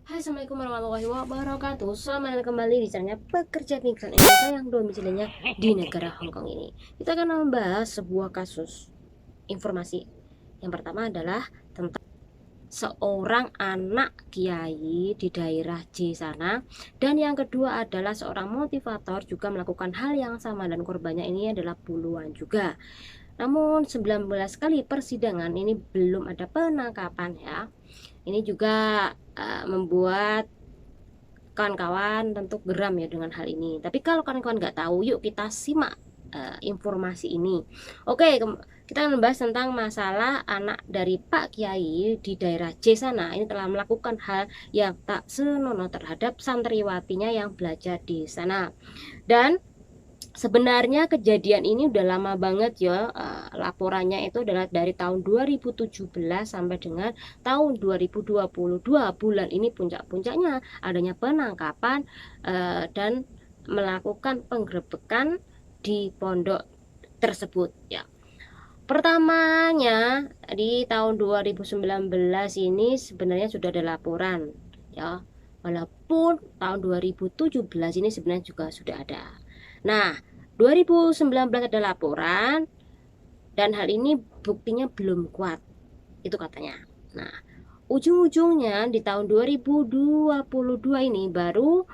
Hai, assalamualaikum warahmatullahi wabarakatuh. Selamat datang kembali di channelnya Pekerja Migran Indonesia yang domisilinya di negara Hong Kong ini. Kita akan membahas sebuah kasus informasi. Yang pertama adalah tentang seorang anak kiai di daerah J sana, dan yang kedua adalah seorang motivator juga melakukan hal yang sama dan korbannya ini adalah puluhan juga. Namun 19 kali persidangan ini belum ada penangkapan ya. Ini juga membuat kawan-kawan tentu geram ya dengan hal ini. Tapi kalau kawan-kawan nggak tahu, yuk kita simak informasi ini. Oke, kita membahas tentang masalah anak dari Pak Kiai di daerah J sana. Ini telah melakukan hal yang tak senonoh terhadap santriwatinya yang belajar di sana. Dan sebenarnya kejadian ini udah lama banget ya, laporannya itu adalah dari tahun 2017 sampai dengan tahun 2022. Bulan ini puncak-puncaknya adanya penangkapan dan melakukan penggerebekan di pondok tersebut ya. Pertamanya di tahun 2019 ini sebenarnya sudah ada laporan ya. Walaupun tahun 2017 ini sebenarnya juga sudah ada. Nah, 2019 ada laporan dan hal ini buktinya belum kuat, itu katanya. Nah, ujung-ujungnya di tahun 2022 ini baru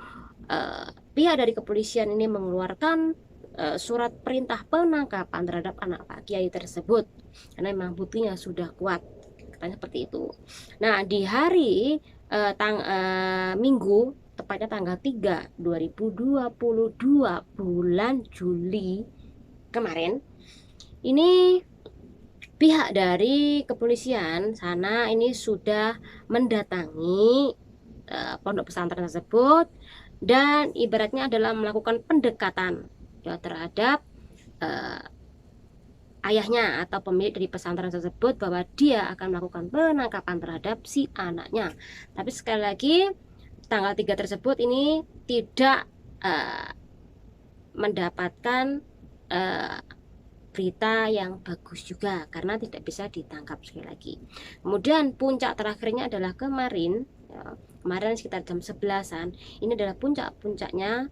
pihak dari kepolisian ini mengeluarkan surat perintah penangkapan terhadap anak Pak Kiai tersebut karena memang buktinya sudah kuat, katanya seperti itu. Nah, di hari Minggu, tepatnya tanggal 3 2022 bulan Juli kemarin, ini pihak dari kepolisian sana ini sudah mendatangi pondok pesantren tersebut dan ibaratnya adalah melakukan pendekatan ya terhadap ayahnya atau pemilik dari pesantren tersebut bahwa dia akan melakukan penangkapan terhadap si anaknya. Tapi sekali lagi tanggal 3 tersebut ini tidak mendapatkan berita yang bagus juga karena tidak bisa ditangkap sekali lagi. Kemudian puncak terakhirnya adalah kemarin ya, kemarin sekitar jam 11-an. Ini adalah puncak-puncaknya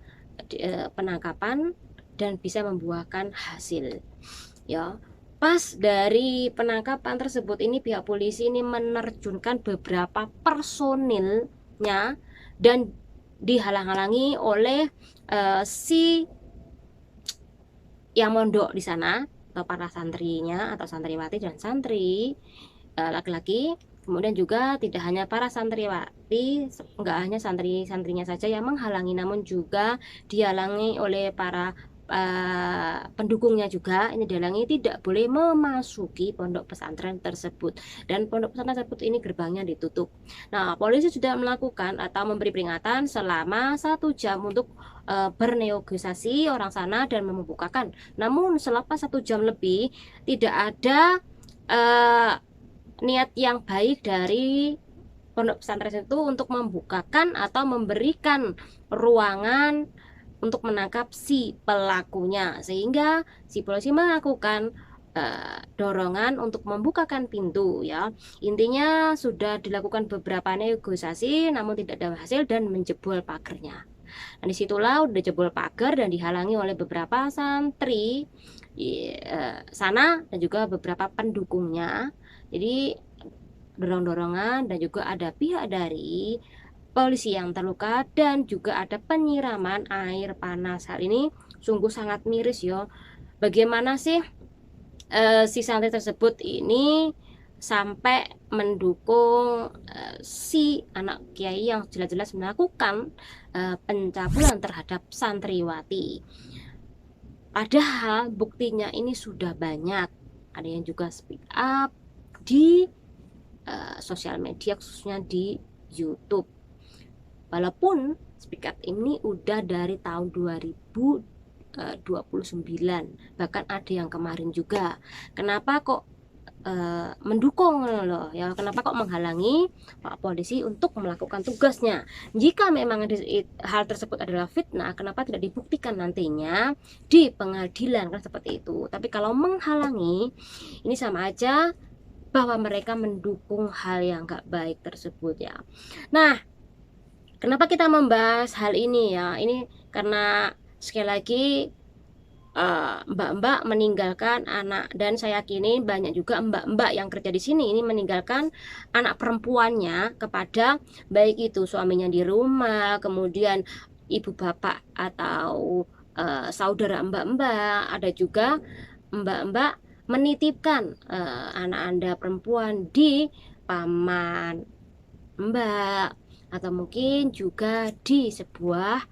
penangkapan dan bisa membuahkan hasil ya. Pas dari penangkapan tersebut ini pihak polisi ini menerjunkan beberapa personilnya dan dihalang-halangi oleh si yang mondok di sana atau para santrinya atau santriwati dan santri laki-laki. Kemudian juga tidak hanya para santriwati, enggak hanya santri-santrinya saja yang menghalangi, namun juga dihalangi oleh para pendukungnya juga. Ini dihalangi tidak boleh memasuki pondok pesantren tersebut, dan pondok pesantren tersebut ini gerbangnya ditutup. Nah, polisi sudah melakukan atau memberi peringatan selama 1 jam untuk bernegosiasi orang sana dan membukakan. Namun selepas 1 jam lebih tidak ada niat yang baik dari pondok pesantren itu untuk membukakan atau memberikan ruangan untuk menangkap si pelakunya, sehingga si polisi melakukan dorongan untuk membukakan pintu ya. Intinya sudah dilakukan beberapa negosiasi namun tidak ada hasil dan menjebol pagernya. Nah, disitulah udah jebol pagar dan dihalangi oleh beberapa santri sana dan juga beberapa pendukungnya. Jadi dorong-dorongan dan juga ada pihak dari polisi yang terluka dan juga ada penyiraman air panas. Hal ini sungguh sangat miris ya. Bagaimana sih si santri tersebut ini sampai mendukung si anak kiai yang jelas-jelas melakukan pencabulan terhadap santriwati. Padahal buktinya ini sudah banyak. Ada yang juga speak up di sosial media, khususnya di YouTube. Walaupun speak up ini udah dari tahun 2029, bahkan ada yang kemarin juga. Kenapa kok mendukung loh ya, kenapa kok menghalangi Pak Polisi untuk melakukan tugasnya? Jika memang hal tersebut adalah fitnah, kenapa tidak dibuktikan nantinya di pengadilan, kan seperti itu. Tapi kalau menghalangi, ini sama aja bahwa mereka mendukung hal yang gak baik tersebut ya. Nah, Kenapa kita membahas hal ini ya? Ini karena sekali lagi mbak-mbak meninggalkan anak, dan saya yakini banyak juga mbak-mbak yang kerja di sini ini meninggalkan anak perempuannya kepada baik itu suaminya di rumah, kemudian ibu bapak atau saudara mbak-mbak. Ada juga mbak-mbak menitipkan anak Anda perempuan di paman mbak, atau mungkin juga di sebuah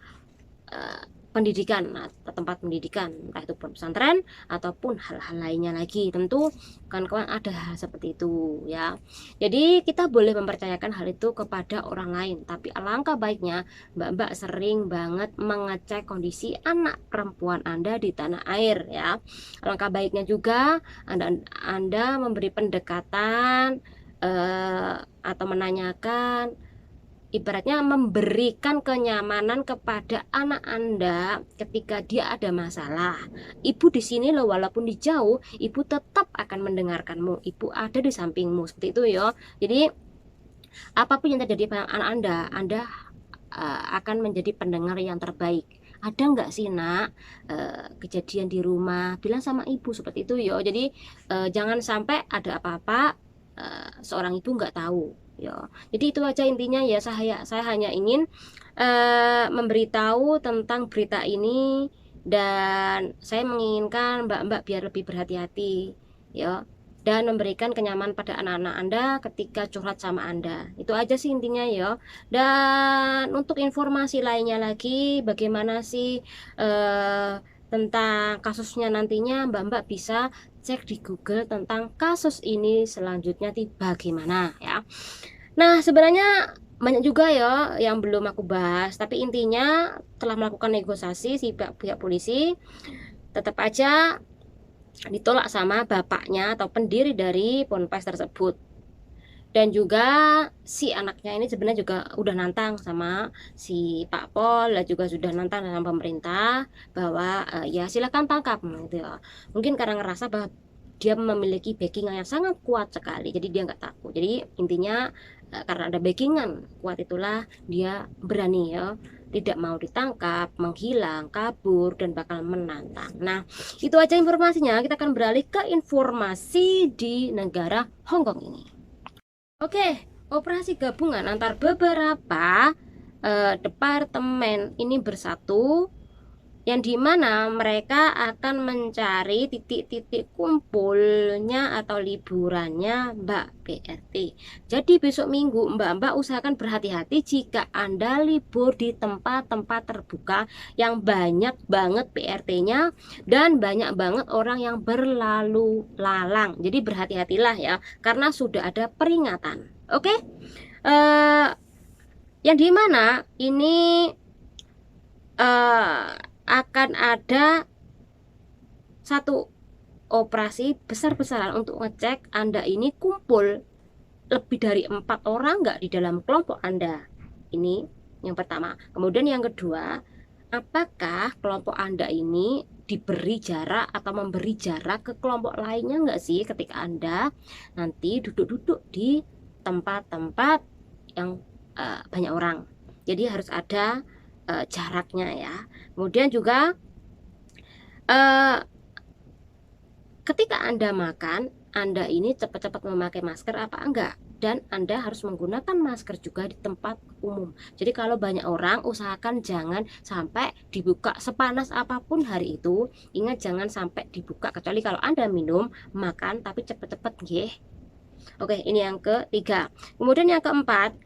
pendidikan atau tempat pendidikan, entah itu pesantren ataupun hal-hal lainnya lagi. Tentu kawan-kawan ada hal seperti itu ya. Jadi kita boleh mempercayakan hal itu kepada orang lain, tapi alangkah baiknya mbak-mbak sering banget mengecek kondisi anak perempuan Anda di tanah air ya. Alangkah baiknya juga Anda memberi pendekatan atau menanyakan, ibaratnya memberikan kenyamanan kepada anak Anda ketika dia ada masalah. Ibu di sini loh, walaupun di jauh, ibu tetap akan mendengarkanmu. Ibu ada di sampingmu, seperti itu ya. Jadi apapun yang terjadi pada anak Anda akan menjadi pendengar yang terbaik. Ada nggak sih nak kejadian di rumah? Bilang sama ibu, seperti itu ya. Jadi jangan sampai ada apa-apa seorang ibu nggak tahu ya. Jadi itu aja intinya ya. Saya hanya ingin memberitahu tentang berita ini, dan saya menginginkan mbak-mbak biar lebih berhati-hati ya, dan memberikan kenyamanan pada anak-anak Anda ketika curhat sama Anda. Itu aja sih intinya ya. Dan untuk informasi lainnya lagi, bagaimana sih tentang kasusnya nantinya, mbak-mbak bisa cek di Google tentang kasus ini selanjutnya bagaimana ya. Nah, sebenarnya banyak juga ya yang belum aku bahas, tapi intinya telah melakukan negosiasi si pihak polisi, tetap aja ditolak sama bapaknya atau pendiri dari ponpes tersebut. Dan juga si anaknya ini sebenarnya juga udah nantang sama si Pak Pol, dan juga sudah nantang dengan pemerintah bahwa ya silakan tangkap gitu ya. Mungkin karena ngerasa bahwa dia memiliki backingan yang sangat kuat sekali, jadi dia nggak takut. Jadi intinya karena ada backingan kuat itulah dia berani ya, tidak mau ditangkap, menghilang, kabur, dan bakal menantang. Nah, itu aja informasinya. Kita akan beralih ke informasi di negara Hong Kong ini. Oke, operasi gabungan antar beberapa departemen ini bersatu, yang dimana mereka akan mencari titik-titik kumpulnya atau liburannya Mbak BRT. Jadi besok Minggu Mbak-mbak usahakan berhati-hati jika Anda libur di tempat-tempat terbuka yang banyak banget BRT-nya dan banyak banget orang yang berlalu lalang. Jadi berhati-hatilah ya, karena sudah ada peringatan. Oke? Yang dimana ini akan ada satu operasi besar-besaran untuk ngecek Anda ini kumpul lebih dari 4 orang nggak di dalam kelompok Anda. Ini yang pertama. Kemudian yang kedua, apakah kelompok Anda ini diberi jarak atau memberi jarak ke kelompok lainnya nggak sih ketika Anda nanti duduk-duduk di tempat-tempat yang banyak orang. Jadi harus ada jaraknya ya. Kemudian juga ketika Anda makan, Anda ini cepat-cepat memakai masker apa enggak, dan Anda harus menggunakan masker juga di tempat umum. Jadi kalau banyak orang, usahakan jangan sampai dibuka sepanas apapun hari itu. Ingat, jangan sampai dibuka kecuali kalau Anda minum, makan, tapi cepat-cepat nggih. Oke, ini yang ketiga. Kemudian yang keempat,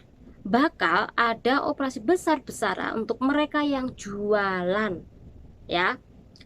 bakal ada operasi besar-besaran untuk mereka yang jualan ya.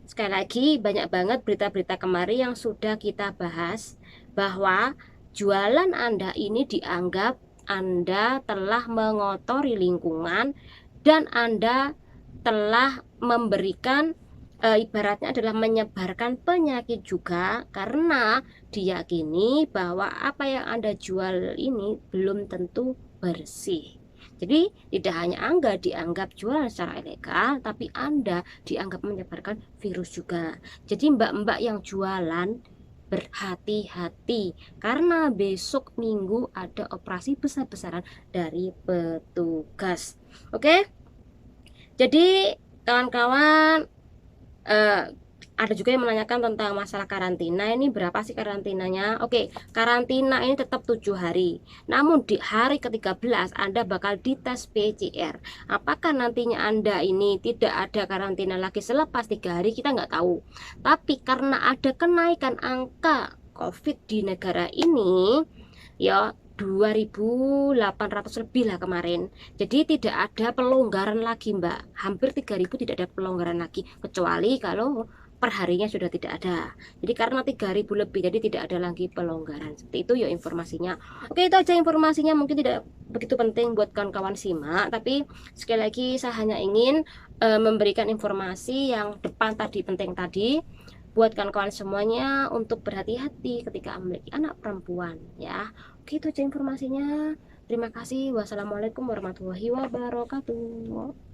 Sekali lagi, banyak banget berita-berita kemarin yang sudah kita bahas bahwa jualan Anda ini dianggap Anda telah mengotori lingkungan, dan Anda telah memberikan ibaratnya adalah menyebarkan penyakit juga, karena diyakini bahwa apa yang Anda jual ini belum tentu bersih. Jadi tidak hanya Anda dianggap jualan secara ilegal, tapi Anda dianggap menyebarkan virus juga. Jadi mbak-mbak yang jualan berhati-hati karena besok Minggu ada operasi besar-besaran dari petugas. Oke, jadi kawan-kawan, ada juga yang menanyakan tentang masalah karantina. Ini berapa sih karantinanya? Oke, karantina ini tetap 7 hari. Namun di hari ke-13 Anda bakal dites PCR. Apakah nantinya Anda ini tidak ada karantina lagi selepas 3 hari, kita nggak tahu. Tapi karena ada kenaikan angka COVID di negara ini, ya 2.800 lebih lah kemarin. Jadi tidak ada pelonggaran lagi, Mbak. Hampir 3.000 tidak ada pelonggaran lagi, kecuali kalau perharinya sudah tidak ada. Jadi karena 3.000 lebih, jadi tidak ada lagi pelonggaran. Seperti itu ya informasinya. Oke, itu aja informasinya. Mungkin tidak begitu penting buat kawan-kawan simak, tapi sekali lagi saya hanya ingin memberikan informasi yang depan tadi, penting tadi, buat kawan-kawan semuanya untuk berhati-hati ketika memiliki anak perempuan ya. Oke, itu aja informasinya. Terima kasih. Wassalamualaikum warahmatullahi wabarakatuh.